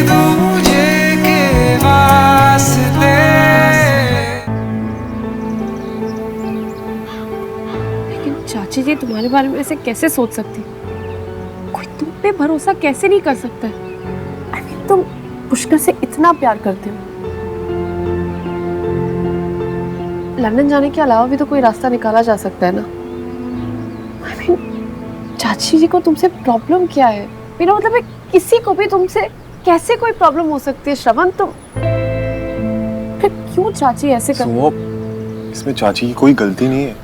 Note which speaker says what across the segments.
Speaker 1: दूजे के वास्ते।
Speaker 2: लेकिन चाची जी तुम्हारे बारे में ऐसे कैसे सोच सकती? कोई तुम पे भरोसा कैसे नहीं कर सकता? I mean, तुम पुष्कर से इतना प्यार करते हो। लंदन जाने के अलावा भी तो कोई रास्ता निकाला जा सकता है ना। I mean, चाची जी को तुमसे प्रॉब्लम क्या है? मेरा मतलब है किसी को भी तुमसे कैसे कोई प्रॉब्लम हो सकती है श्रवण? तुम फिर क्यों चाची ऐसे कर?
Speaker 3: सुमो, इसमें चाची की कोई गलती नहीं है।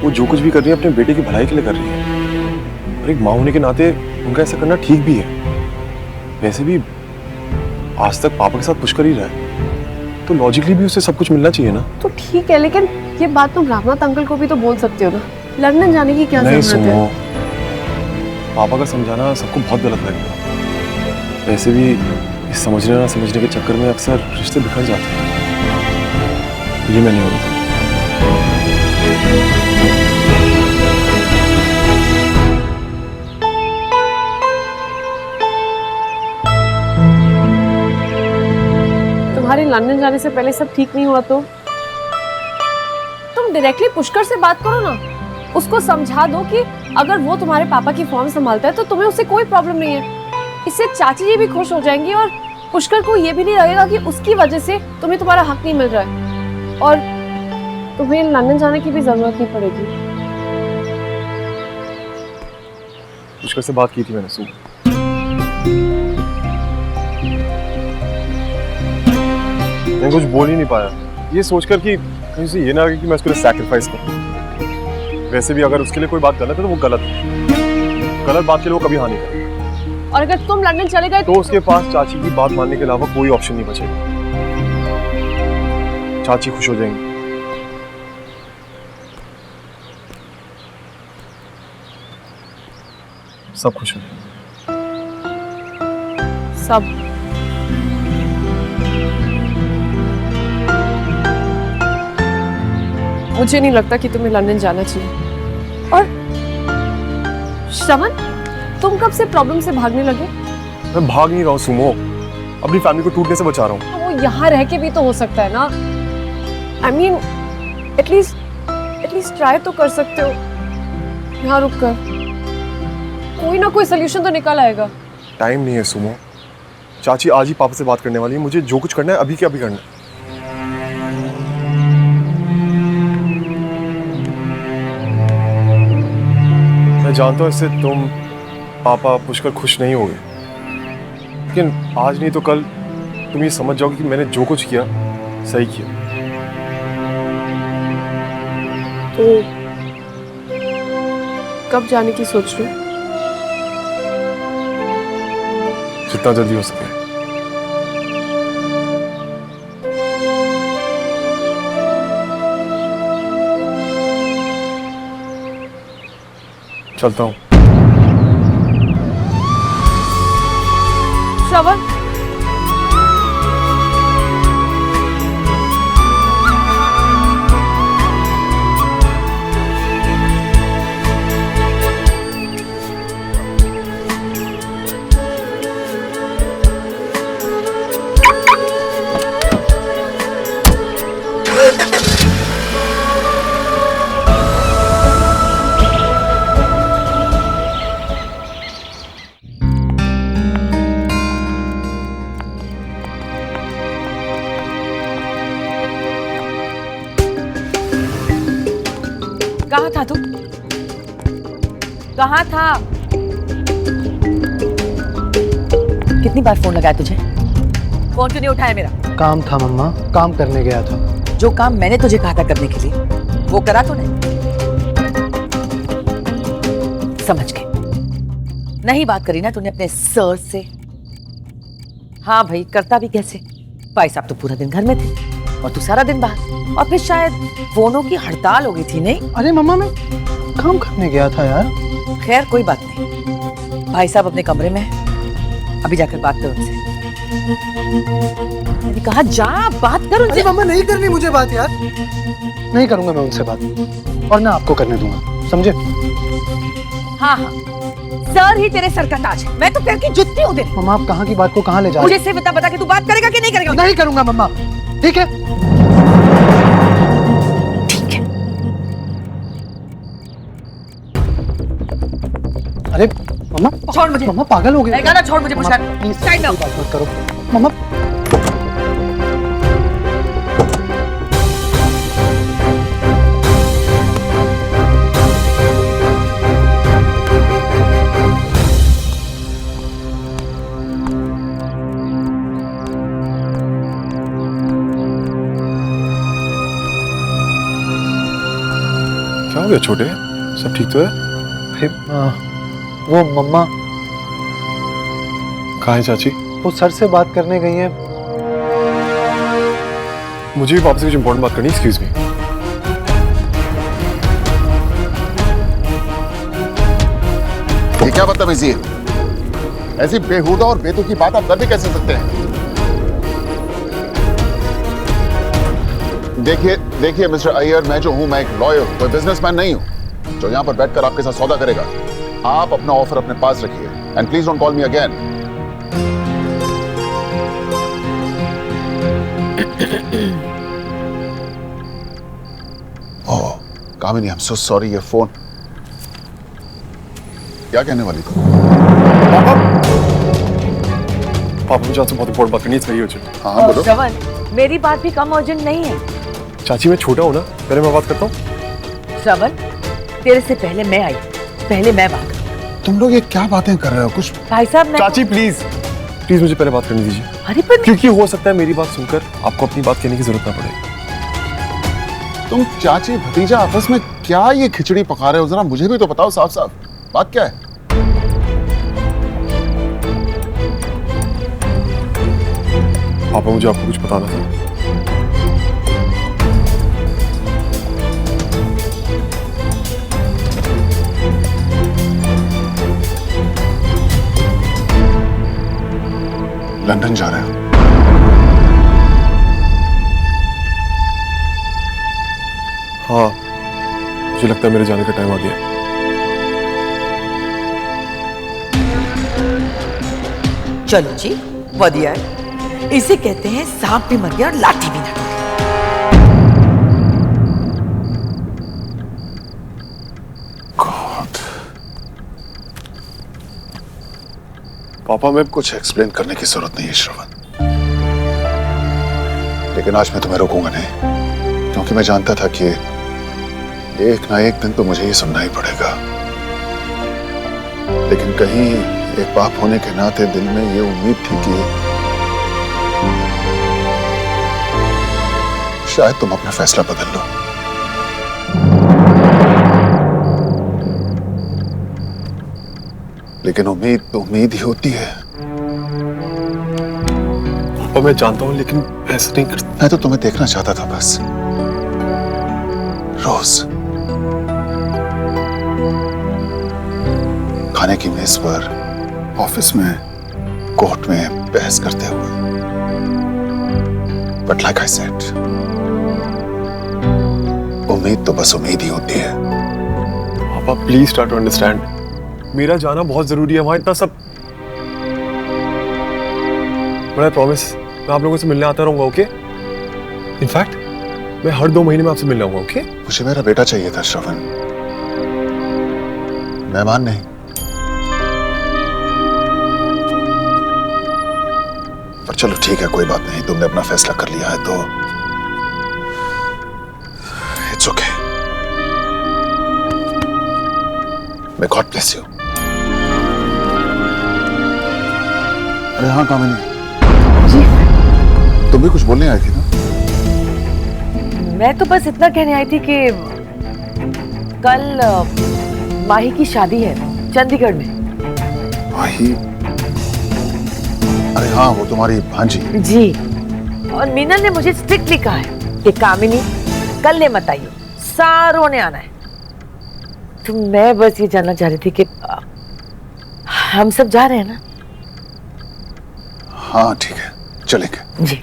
Speaker 3: वो जो कुछ भी कर रही है अपने बेटे की भलाई के लिए कर रही है, और एक माँ होने के नाते उनका ऐसा करना ठीक भी है। वैसे भी आज तक पापा के साथ पुष्कर ही रहा है, तो लॉजिकली भी उसे सब कुछ मिलना चाहिए ना।
Speaker 2: तो ठीक है, लेकिन ये बात तुम रामनाथ अंकल को भी तो बोल सकते हो ना। लंदन जाने की क्या
Speaker 3: नहीं
Speaker 2: जरूरत है?
Speaker 3: सुमो, पापा का समझाना सबको बहुत गलत लगेगा। वैसे भी इस समझने ना समझने के चक्कर में अक्सर रिश्ते बिखर जाते हैं। ये मैं नहीं बोलता।
Speaker 2: तुम्हारे लंदन जाने से पहले सब ठीक नहीं हुआ तो तुम डायरेक्टली पुष्कर से बात करो ना। उसको समझा दो कि अगर वो तुम्हारे पापा की फॉर्म संभालता है तो तुम्हें उससे कोई प्रॉब्लम नहीं है। इससे चाची जी भी खुश हो जाएंगी और पुष्कर को ये भी नहीं लगेगा कि उसकी वजह से तुम्हें तुम्हारा हक नहीं मिल रहा है, और तुम्हें लंदन जाने की भी जरूरत नहीं पड़ेगी।
Speaker 3: पुष्कर से बात की थी मैंने सुबह। मैं कुछ बोल ही नहीं पाया, ये सोचकर कि कहीं से ये ना लगे कि मैं उसके लिए सैक्रिफाइस करूं। वैसे भी अगर उसके लिए कोई बात गलत है तो वो गलत है। गलत बात के लिए वो कभी हाँ नहीं करेगा।
Speaker 2: और अगर तुम लंदन चले गए
Speaker 3: तो उसके पास चाची की बात मानने के अलावा कोई ऑप्शन नहीं बचेगा। चाची खुश हो जाएंगी। सब खुश हो जाएंगे।
Speaker 2: सब। मुझे नहीं लगता कि तुम्हें लंदन जाना चाहिए। और श्रवण, तुम कब से प्रॉब्लम से भागने लगे?
Speaker 3: मैं भाग नहीं रहा हूँ सुमो, अपनी फैमिली को टूटने से बचा रहा हूँ।
Speaker 2: तो वो यहाँ रह के भी तो हो सकता है ना। I mean, एटलीस्ट ट्राई तो कर सकते हो यहाँ रुक कर। कोई ना कोई सोल्यूशन तो निकल आएगा।
Speaker 3: टाइम नहीं है सुमो। चाची आज ही पापा से बात करने वाली है। मुझे जो कुछ करना है अभी के अभी करना है। मैं जानता हूँ इससे तुम, पापा, पुष्कर खुश नहीं होगे, लेकिन आज नहीं तो कल तुम ये समझ जाओगे कि मैंने जो कुछ किया सही किया।
Speaker 2: तो कब जाने की सोच रहे हो?
Speaker 3: जितना जल्दी हो सके। चलता हूँ।
Speaker 2: श्रवण, कहाँ था तू? कहाँ था?
Speaker 4: कितनी बार फोन लगाया तुझे? फोन क्यों नहीं उठाया मेरा?
Speaker 5: काम था मम्मा, काम करने गया था।
Speaker 4: जो काम मैंने तुझे कहा था करने के लिए वो करा तूने? समझ गए। नहीं बात करी ना तूने अपने सर से? हाँ भाई, करता भी कैसे? भाई साहब तो पूरा दिन घर में थे और तू सारा दिन बाहर, और फिर शायद फोनों की हड़ताल हो गई थी। नहीं
Speaker 5: अरे मम्मा, मैं काम करने गया था यार।
Speaker 4: खैर कोई बात नहीं, भाई साहब अपने कमरे में है, अभी जाकर बात कर उनसे। मैंने कहा जा बात कर उनसे।
Speaker 5: अरे मम्मा, नहीं करनी मुझे बात यार। नहीं करूंगा मैं उनसे बात, और ना आपको करने दूंगा, समझे?
Speaker 4: हाँ हाँ, सर ही तेरे सर का ताज है। मैं तो पैर की जुत्ती हूँ तेरी।
Speaker 5: मम्मा आप कहाँ की बात को कहाँ ले जा रही
Speaker 4: मुझे से बता कि तू बात करेगा कि नहीं करेगा?
Speaker 5: नहीं करूंगा मम्मा, ठीक है?
Speaker 4: ठीक है।
Speaker 5: अरे मम्मा
Speaker 4: छोड़ मुझे।
Speaker 5: मम्मा पागल हो गए
Speaker 4: मैं गाना छोड़ मुझे पुष्कर।
Speaker 5: प्लीज
Speaker 4: साइड में आओ।
Speaker 5: बात मत करो मम्मा।
Speaker 3: क्या हो गया छोटे, सब ठीक तो है?
Speaker 5: अरे वो मम्मा
Speaker 3: कहाँ है चाची?
Speaker 5: वो सर से बात करने गई हैं।
Speaker 3: मुझे भी वापस कुछ इंपॉर्टेंट बात करनी है, एक्सक्यूज मी।
Speaker 6: ये क्या बदतमीजी है? ऐसी बेहुदा और बेतुकी बात आप कर भी कैसे सकते हैं? देखिए मिस्टर अय्यर, मैं जो हूं, मैं एक लॉयर हूं, कोई बिजनेसमैन नहीं हूं जो यहां पर बैठकर आपके साथ सौदा करेगा। आप अपना ऑफर अपने पास रखिए and please don't call me again. Oh Kamini, I am so sorry, ये फोन क्या कहने वाली थी?
Speaker 3: पापा मुझे आपसे बहुत इंपॉर्टेंट बात करनी है, इट्स वेरी अर्जेंट।
Speaker 6: हाँ बोलो।
Speaker 4: श्रवण, मेरी बात भी कम अर्जेंट नहीं है।
Speaker 3: चाची मैं छोटा हूँ ना, पहले मैं बात करता हूँ।
Speaker 4: श्रवण, तेरे से पहले मैं आई, पहले मैं बात करूं।
Speaker 6: तुम लोग ये क्या बातें कर रहे हो? कुछ
Speaker 4: भाई साहब मैं
Speaker 3: चाची प्लीज प्लीज मुझे पहले बात करने दीजिए,
Speaker 4: अरे पर
Speaker 3: क्योंकि हो सकता है मेरी बात सुनकर आपको अपनी बात कहने की जरूरत ना पड़े।
Speaker 6: तुम चाची भतीजा आपस में क्या ये खिचड़ी पका रहे हो? जरा मुझे भी तो बताओ साफ साफ, बात क्या है?
Speaker 3: पापा मुझे आपको कुछ बताना था।
Speaker 6: लंदन जा रहे हो?
Speaker 3: हाँ, मुझे लगता है मेरे जाने का टाइम आ गया।
Speaker 4: चलो जी, बढ़िया है। इसे कहते हैं सांप भी मर गया और लाठी भी ना टूटी।
Speaker 3: पापा मैं
Speaker 6: कुछ एक्सप्लेन करने की जरूरत नहीं है श्रवण, लेकिन आज मैं तुम्हें रोकूंगा नहीं, क्योंकि मैं जानता था कि एक ना एक दिन तो मुझे ये सुनना ही पड़ेगा। लेकिन कहीं एक बाप होने के नाते दिल में ये उम्मीद थी कि शायद तुम अपना फैसला बदल लो। लेकिन उम्मीद तो उम्मीद ही होती है।
Speaker 3: पापा मैं जानता हूँ, लेकिन ऐसा नहीं करता।
Speaker 6: मैं तो तुम्हें देखना चाहता था बस, रोज खाने की मेज पर, ऑफिस में, कोर्ट में बहस करते हुए। बट लाइक आई सेड, उम्मीद तो बस उम्मीद ही होती है।
Speaker 3: पापा प्लीज ट्राई टू अंडरस्टैंड, मेरा जाना बहुत जरूरी है वहां, इतना सब। बट प्रॉमिस मैं आप लोगों से मिलने आता रहूंगा, ओके? इनफैक्ट मैं हर 2 महीने में आपसे मिलने आऊंगा, ओके?
Speaker 6: मुझे मेरा बेटा चाहिए था श्रवण, मेहमान नहीं। पर चलो ठीक है, कोई बात नहीं, तुमने अपना फैसला कर लिया है तो इट्स ओके। मैं गॉड ब्लेस यू। अरे हाँ कामिनी जी, तुम भी कुछ बोलने आई थी ना?
Speaker 4: मैं तो बस इतना कहने आई थी कि कल माही की शादी है चंडीगढ़ में।
Speaker 6: माही? अरे हाँ, वो तुम्हारी भांजी।
Speaker 4: जी, और मीना ने मुझे स्ट्रिक्टली कहा है कि कामिनी कल ले मत आइए, सारों ने आना है। तो मैं बस ये जानना चाह रही थी कि हम सब जा रहे हैं ना?
Speaker 6: हाँ ठीक है, चलेंगे।
Speaker 4: जी।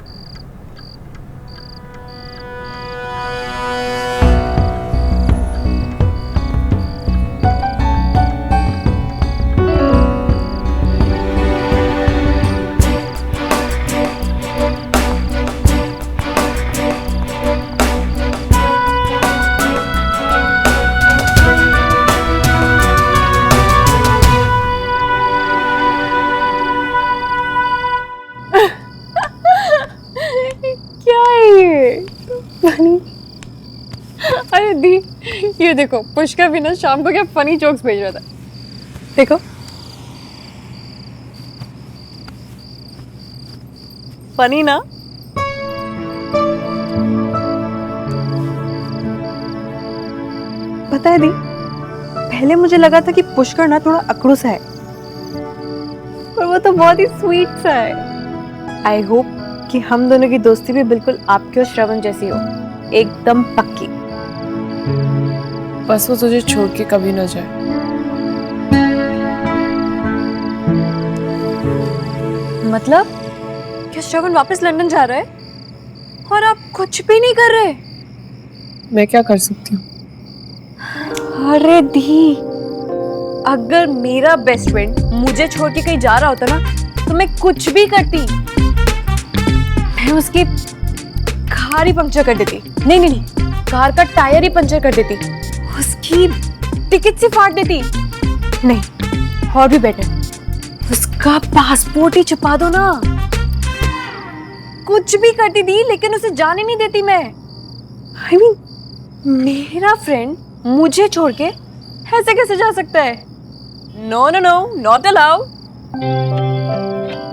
Speaker 2: फनी। अरे दी, ये देखो पुष्कर भी ना शाम को क्या फनी जोक्स भेज रहा था। देखो फनी ना।
Speaker 7: पता है दी, पहले मुझे लगा था कि पुष्कर ना थोड़ा अकड़ू सा है, पर वो तो बहुत ही स्वीट सा है। आई होप कि हम दोनों की दोस्ती भी बिल्कुल आपके और श्रवण जैसी हो, एकदम पक्की।
Speaker 2: बस वो तुझे छोड़ के कभी ना जाए।
Speaker 7: मतलब क्या श्रवण वापस लंदन जा रहा है और आप कुछ भी नहीं कर रहे?
Speaker 2: मैं क्या कर सकती हूँ?
Speaker 7: अरे दी, अगर मेरा बेस्ट फ्रेंड मुझे छोड़ के कहीं जा रहा होता ना, तो मैं कुछ भी करती। मैं उसकी कार ही पंक्चर कर देती। नहीं, कार का टायर ही पंक्चर कर देती। उसकी टिकट से फाड़ देती। नहीं, और भी बेटर, उसका पासपोर्ट ही छुपा दो ना। कुछ भी करती दी, लेकिन उसे जाने नहीं देती मैं। I mean, मेरा फ्रेंड मुझे छोड़ के ऐसे कैसे जा सकता है? No, not allowed.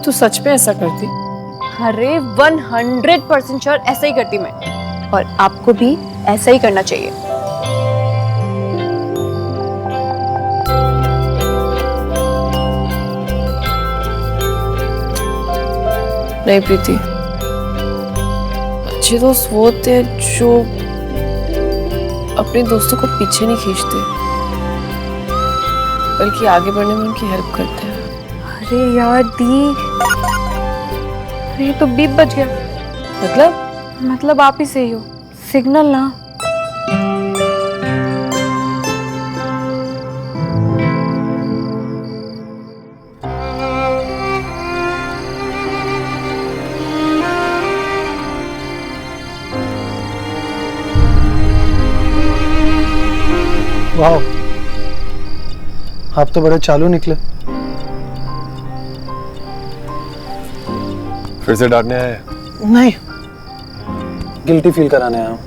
Speaker 2: तू सच में ऐसा करती?
Speaker 7: अरे 100% श्योर ऐसा ही करती मैं, और आपको भी ऐसा ही करना चाहिए।
Speaker 2: नहीं प्रीति, अच्छे दोस्त वो होते हैं जो अपने दोस्तों को पीछे नहीं खींचते, बल्कि आगे बढ़ने में उनकी हेल्प करते हैं।
Speaker 7: अरे यार दी, ये तो बीप बज गया। मतलब आप ही सही हो, सिग्नल ना।
Speaker 5: वाह, आप तो बड़े चालू निकले।
Speaker 3: फिर से डांटने आए?
Speaker 5: नहीं, गिल्टी फील कराने आया हूँ।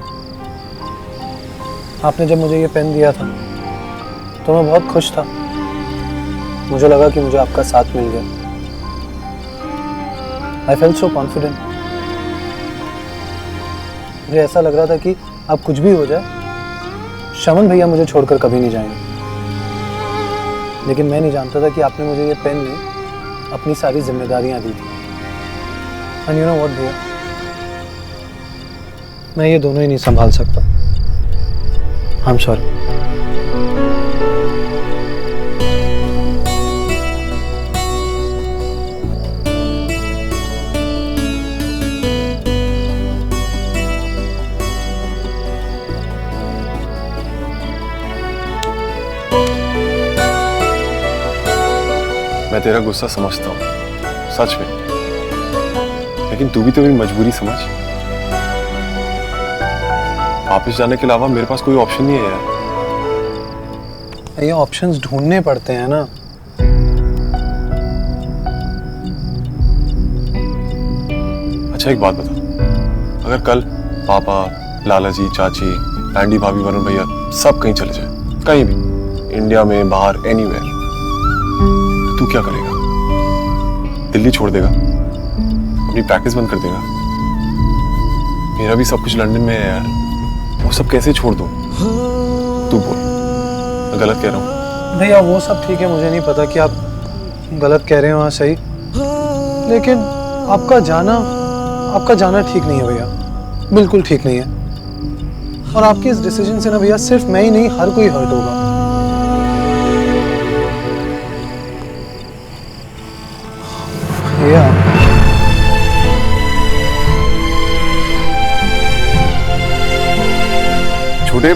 Speaker 5: आपने जब मुझे ये पेन दिया था तो मैं बहुत खुश था। मुझे लगा कि मुझे आपका साथ मिल गया। I felt so confident. मुझे ऐसा लग रहा था कि अब कुछ भी हो जाए, श्रवण भैया मुझे छोड़कर कभी नहीं जाएंगे। लेकिन मैं नहीं जानता था कि आपने मुझे ये पेन में अपनी सारी जिम्मेदारियां दी थी। And you know what, भैया, मैं ये दोनों ही नहीं संभाल सकता। I'm sorry।
Speaker 3: मैं तेरा गुस्सा समझता हूँ, सच में, लेकिन तू भी तो मेरी मजबूरी समझ। वापस जाने के अलावा मेरे पास कोई ऑप्शन नहीं है यार।
Speaker 5: ये ऑप्शंस ढूंढने पड़ते हैं ना।
Speaker 3: अच्छा एक बात बता, अगर कल पापा, लाला जी, चाची, एंडी भाभी, वरुण भैया सब कहीं चले जाए, कहीं भी, इंडिया में, बाहर, एनीवेयर, तू क्या करेगा? दिल्ली छोड़ देगा? अपनी प्रैक्टिस बंद कर देगा? मेरा भी सब कुछ लंदन में है यार, वो सब कैसे छोड़ दूं? तू बोल, मैं गलत कह रहा हूँ?
Speaker 5: भैया वो सब ठीक है, मुझे नहीं पता कि आप गलत कह रहे हो, हाँ सही, लेकिन आपका जाना ठीक नहीं है भैया, बिल्कुल ठीक नहीं है। और आपके इस डिसीजन से ना भैया सिर्फ मैं ही नहीं, हर कोई हर्ट होगा। भैया
Speaker 3: छोटे,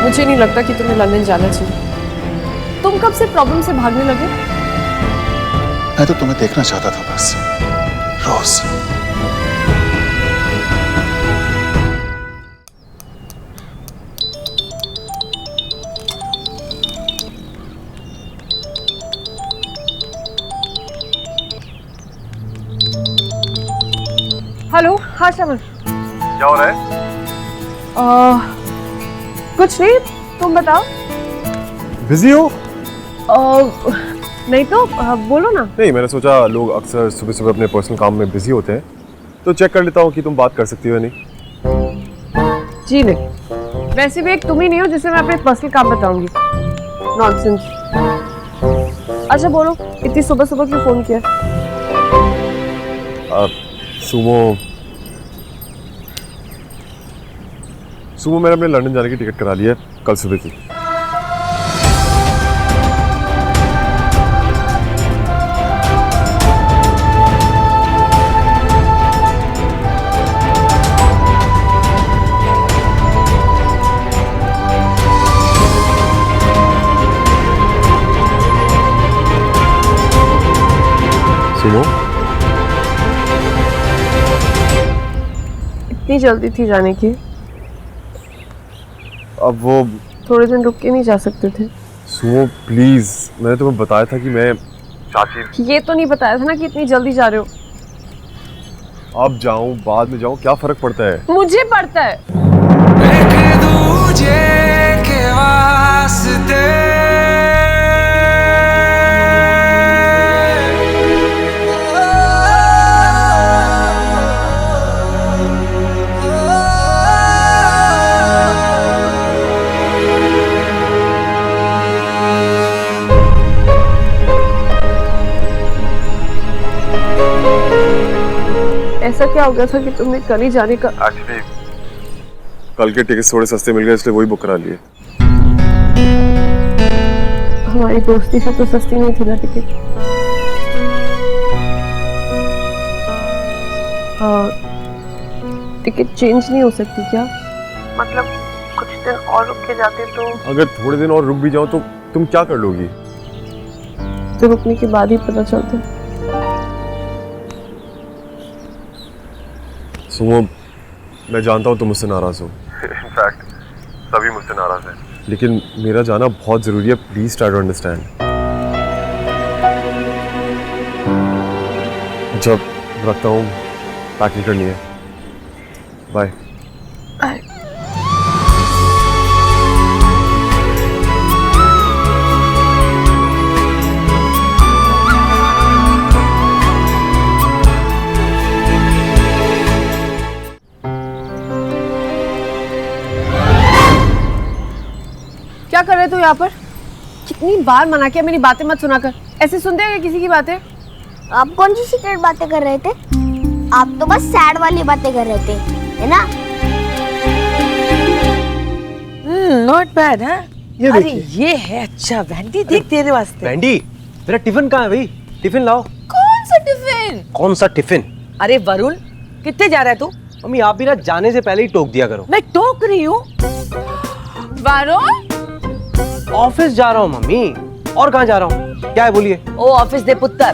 Speaker 2: मुझे नहीं लगता कि तुम्हें लंदन जाना चाहिए। तुम कब से प्रॉब्लम से भागने लगे?
Speaker 6: मैं तो तुम्हें देखना चाहता था बस, रोज।
Speaker 2: हेलो, हाँ श्रवण।
Speaker 3: क्या हो रहा है?
Speaker 2: कुछ नहीं, तुम बताओ।
Speaker 3: बिजी हो?
Speaker 2: नहीं तो बोलो ना।
Speaker 3: नहीं, मैंने सोचा लोग अक्सर सुबह सुबह अपने पर्सनल काम में बिजी होते हैं, तो चेक कर लेता हूँ कि तुम बात कर सकती हो या नहीं।
Speaker 2: जी नहीं, वैसे भी एक तुम ही नहीं हो जिसे मैं अपने पर्सनल काम बताऊंगी। नॉनसेंस। अच्छा बोलो, इतनी सुबह सुबह क्यों फोन किया?
Speaker 3: सुबह मैंने अपने लंदन जाने की टिकट करा ली है कल सुबह की। सुनो,
Speaker 2: इतनी जल्दी थी जाने की?
Speaker 3: अब वो
Speaker 2: थोड़े दिन रुक के नहीं जा सकते थे?
Speaker 3: सुनो प्लीज, मैंने तुम्हें बताया था कि मैं चाची।
Speaker 2: ये तो नहीं बताया था ना कि इतनी जल्दी जा रहे हो।
Speaker 3: अब जाऊं बाद में जाऊं, क्या फर्क पड़ता है?
Speaker 2: मुझे पड़ता है।
Speaker 1: एक दूजे के वास्ते
Speaker 2: ऐसा क्या हो गया था कि तुमने कल ही जाने का?
Speaker 3: एक्चुअली कल के टिकट थोड़े सस्ते मिल गए, इसलिए वही बुक करा लिए।
Speaker 2: हमारी दोस्ती से तो सस्ती नहीं थी ना टिकट। टिकट चेंज नहीं हो सकती क्या? मतलब कुछ दिन और रुक के जाते तो?
Speaker 3: अगर थोड़े दिन और रुक भी जाओ तो तुम क्या कर लोगी?
Speaker 2: तो रुकने के बाद ही पता चलता।
Speaker 3: सुनो, मैं जानता हूँ तुम मुझसे नाराज हो। इनफैक्ट सभी मुझसे नाराज हैं, लेकिन मेरा जाना बहुत जरूरी है। Please try to understand. जब रखता हूँ, पैकिंग करनी है। बाय।
Speaker 2: क्या कर रहे हो यहाँ पर? कितनी बार मना किया मेरी बातें मत सुना कर। ऐसे सुनते हैं किसी की बातें?
Speaker 8: आप कौन सी सीक्रेट बातें कर रहे थे? आप तो बस सैड वाली बातें कर रहे थे, है ना?
Speaker 4: नॉट बैड है।
Speaker 5: ये
Speaker 4: अरे
Speaker 5: देखिए।
Speaker 4: ये है, अच्छा वैंडी देख तेरे वास्ते।
Speaker 5: वैंडी, मेरा टिफिन कहाँ है भाई? टिफिन लाओ।
Speaker 4: कौन सा टिफिन?
Speaker 5: कौन सा टिफिन?
Speaker 4: अरे वरुण, कितने जा रहा है तू?
Speaker 5: मम्मी आप भी ना जाने से पहले ही टोक दिया करो।
Speaker 4: मैं टोक रही हूँ। वरुण,
Speaker 5: ऑफिस जा रहा हूँ मम्मी। और कहाँ जा रहा हूँ? क्या है बोलिए?
Speaker 4: ओ ऑफिस दे पुत्र,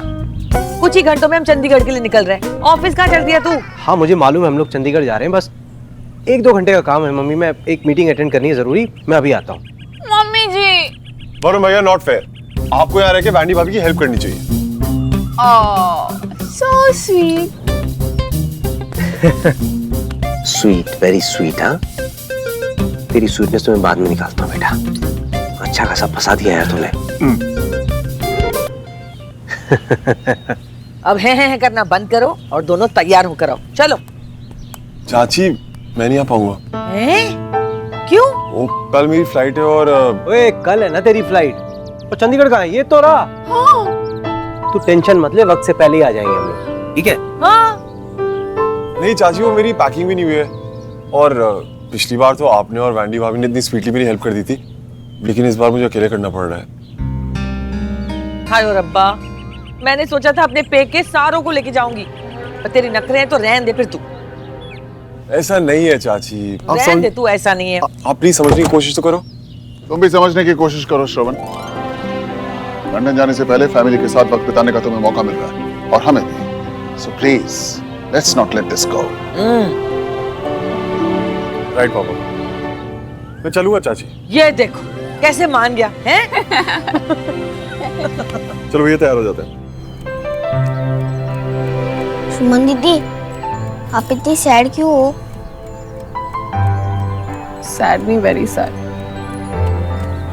Speaker 4: कुछ ही घंटों में हम चंडीगढ़ के लिए निकल रहे हैं। ऑफिस कहाँ चढ़ दिया तू?
Speaker 5: हाँ मुझे मालूम है, हम लोग चंडीगढ़ जा रहे हैं। बस 1-2 घंटे का काम है मम्मी। मैं एक मीटिंग अटेंड करनी है जरूरी, मैं अभी आता हूँ।
Speaker 7: मम्मी जी।
Speaker 3: वरुण भैया, नॉट फेयर। आपको यहाँ रह के वैंडी भाभी की हेल्प करनी चाहिए।
Speaker 7: So sweet.
Speaker 9: Sweet, very sweet. हाँ, तेरी स्वीटनेस तो मैं बाद में निकालता हूँ बेटा। अच्छा खासा फंसा दिया है तूने।
Speaker 4: अब है करना बंद करो और दोनों तैयार होकर आओ। चलो।
Speaker 3: चाची, मैं नहीं आ पाऊंगा।
Speaker 4: क्यों?
Speaker 3: वो कल मेरी फ्लाइट है और
Speaker 5: ओए कल है ना तेरी फ्लाइट। और चंडीगढ़ कहाँ है? ये तो रहा। हाँ। तू टेंशन मत ले, वक्त से पहले ही आ जाएंगे हम लोग, ठीक है?
Speaker 4: हाँ।
Speaker 3: नहीं चाची, वो मेरी पैकिंग भी नहीं हुई है। और पिछली बार तो आपने और वैंडी भाभी ने इतनी स्वीटली मेरी हेल्प कर दी थी, लेकिन इस बार मुझे अकेले करना पड़ रहा है।
Speaker 4: हाय रब्बा, मैंने सोचा था अपने पेके सारों को लेके जाऊंगी, पर तेरी नखरे हैं तो रहन दे फिर तू।
Speaker 3: ऐसा नहीं है चाची, आप
Speaker 4: रहन दे तू, ऐसा नहीं है।
Speaker 3: आप प्लीज समझने की कोशिश तो करो।
Speaker 6: तुम भी समझने की कोशिश करो श्रवण। लंदन जाने से पहले फैमिली के साथ वक्त बिताने का तुम्हें मौका मिल रहा है, और हमें भी। So please let's not let this go.
Speaker 3: Right पापा, मैं चलूंगा चाची।
Speaker 4: ये देखो कैसे मान गया है।
Speaker 3: चलो ये तैयार हो जाते हैं।
Speaker 8: सुमन दीदी, आप इतनी सैड क्यों हो?
Speaker 2: सैड नहीं, वेरी सैड,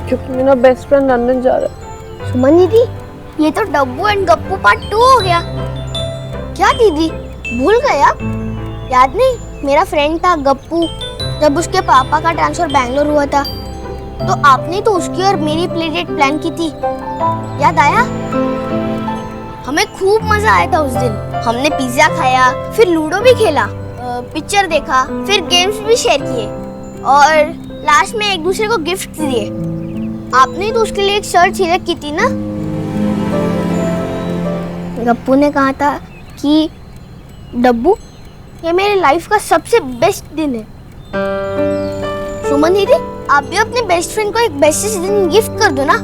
Speaker 2: क्योंकि मेरा बेस्ट फ्रेंड लंदन जा रहा है।
Speaker 8: सुमन दीदी, ये तो डब्बू एंड गप्पू पार्ट 2 हो गया। क्या दीदी, भूल गए आप? याद नहीं, मेरा फ्रेंड था गप्पू, जब उसके पापा का ट्रांसफर बैंगलोर हुआ था तो आपने तो उसकी और मेरी प्ले डेट प्लान की थी, याद आया? हमें खूब मजा आया था उस दिन। हमने पिज्जा खाया, फिर लूडो भी खेला, पिक्चर देखा, फिर गेम्स भी शेयर किए और लास्ट में एक दूसरे को गिफ्ट दिए। आपने तो उसके लिए एक शर्ट सिलेक्ट की थी ना? गप्पू ने कहा था कि डब्बू, ये मेरे लाइफ का सबसे बेस्ट दिन है। सुमन दीदी, आप भी अपने बेस्ट फ्रेंड को एक बेस्ट दिन गिफ्ट कर दो ना।